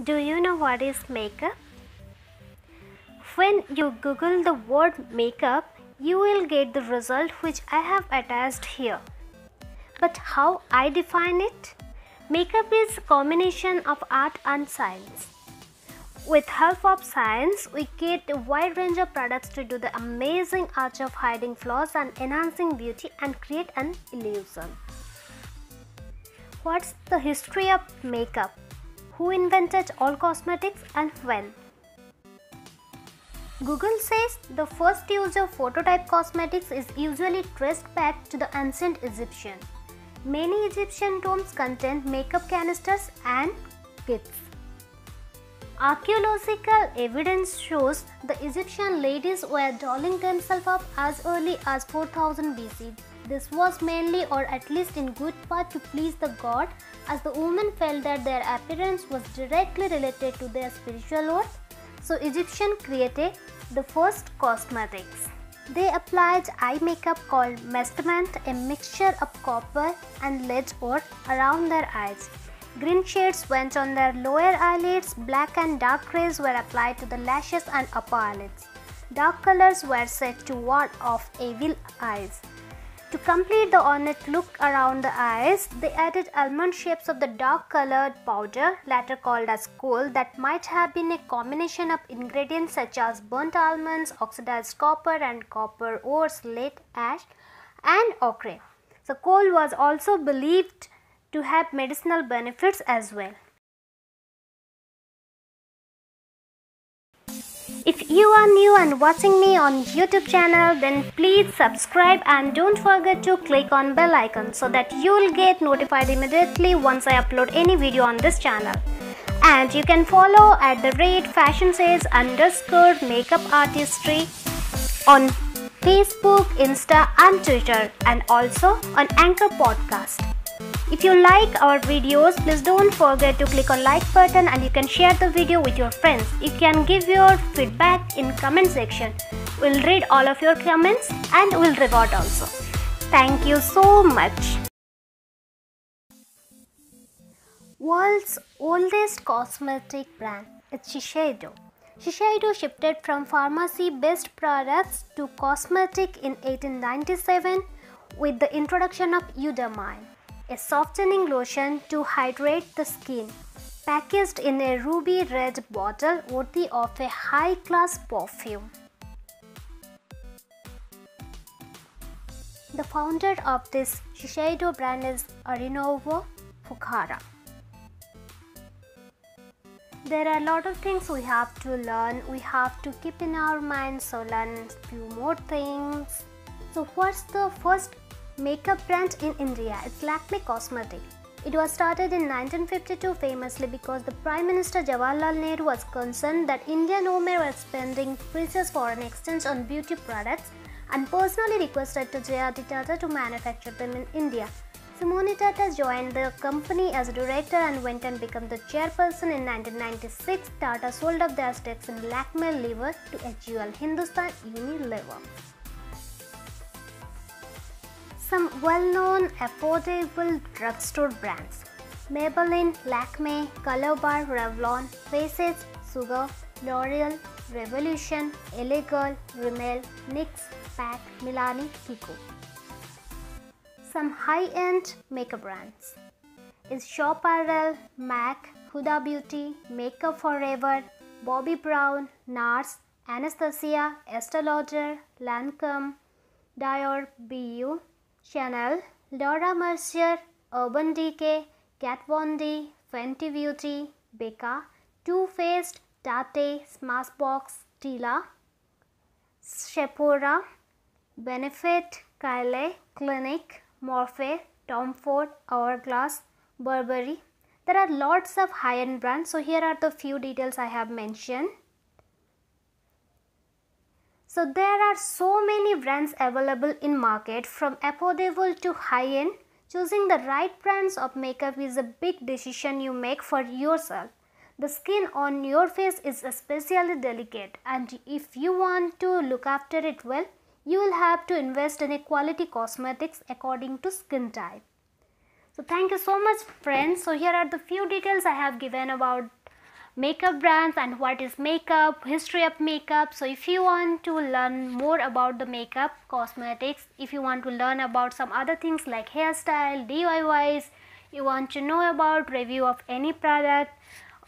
Do you know what is makeup? When you Google the word makeup, you will get the result which I have attached here. But how I define it? Makeup is a combination of art and science. With help of science, we get a wide range of products to do the amazing art of hiding flaws and enhancing beauty and create an illusion. What's the history of makeup? Who invented all cosmetics and when? Google says the first use of phototype cosmetics is usually traced back to the ancient Egyptian. Many Egyptian tombs contain makeup canisters and kits. Archaeological evidence shows the Egyptian ladies were dolling themselves up as early as 4000 BC. This was mainly, or at least in good part, to please the god, as the women felt that their appearance was directly related to their spiritual worth. So Egyptians created the first cosmetics. They applied eye makeup called mestament, a mixture of copper and lead ore, around their eyes. Green shades went on their lower eyelids, black and dark rays were applied to the lashes and upper eyelids. Dark colors were said to ward off evil eyes. To complete the ornate look around the eyes, they added almond shapes of the dark colored powder, later called as kohl, that might have been a combination of ingredients such as burnt almonds, oxidized copper and copper ore, slate ash and ochre. So kohl was also believed to have medicinal benefits as well. If you are new and watching me on YouTube channel, then please subscribe and don't forget to click on bell icon so that you will get notified immediately once I upload any video on this channel. And you can follow at @fashionsage_makeup_artistry on Facebook, Insta and Twitter, and also on Anchor Podcast. If you like our videos, please don't forget to click on like button and you can share the video with your friends. You can give your feedback in comment section. We'll read all of your comments and we'll reward also. Thank you so much. World's oldest cosmetic brand is Shiseido. Shiseido shifted from pharmacy-based products to cosmetic in 1897 with the introduction of Eudermine, a softening lotion to hydrate the skin, packaged in a ruby red bottle worthy of a high-class perfume. The founder of this Shiseido brand is Arinobu Fukuhara. There are a lot of things we have to learn, we have to keep in our mind, so learn a few more things. So what's the first makeup brand in India? It's Lakme Cosmetic. It was started in 1952 famously because the Prime Minister Jawaharlal Nehru was concerned that Indian women were spending precious foreign exchange on beauty products and personally requested to J.R.D. Tata to manufacture them in India. Simone Tata joined the company as a director and went and became the chairperson in 1996. Tata sold off their stakes in Lakme Liver to HUL Hindustan Unilever. Some well-known affordable drugstore brands: Maybelline, Lakme, Color Bar, Revlon, Faces, Sugar, L'Oreal, Revolution, LA Girl, Rimmel, NYX, PAC, Milani, Kiko. Some high-end makeup brands is Shopperel, MAC, Huda Beauty, Makeup Forever, Bobbi Brown, NARS, Anastasia, Estée Lauder, Lancome, Dior, BU, Chanel, Laura Mercier, Urban Decay, Kat Von D, Fenty Beauty, Becca, Too Faced, Tate, Smashbox, Tila, Sephora, Benefit, Kylie, Clinique, Morphe, Tom Ford, Hourglass, Burberry. There are lots of high-end brands, so here are the few details I have mentioned. So there are so many brands available in market, from affordable to high-end. Choosing the right brands of makeup is a big decision you make for yourself. The skin on your face is especially delicate, and if you want to look after it well, you will have to invest in a quality cosmetics according to skin type. So thank you so much friends. So here are the few details I have given about makeup brands and what is makeup, history of makeup. So if you want to learn more about the makeup, cosmetics, if you want to learn about some other things like hairstyle, DIYs, you want to know about review of any product,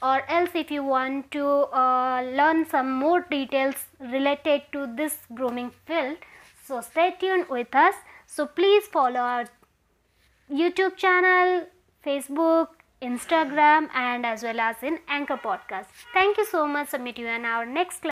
or else if you want to learn some more details related to this grooming field, so stay tuned with us. So please follow our YouTube channel, Facebook, Instagram, and as well as in Anchor Podcast. Thank you so much. Submit you in our next class.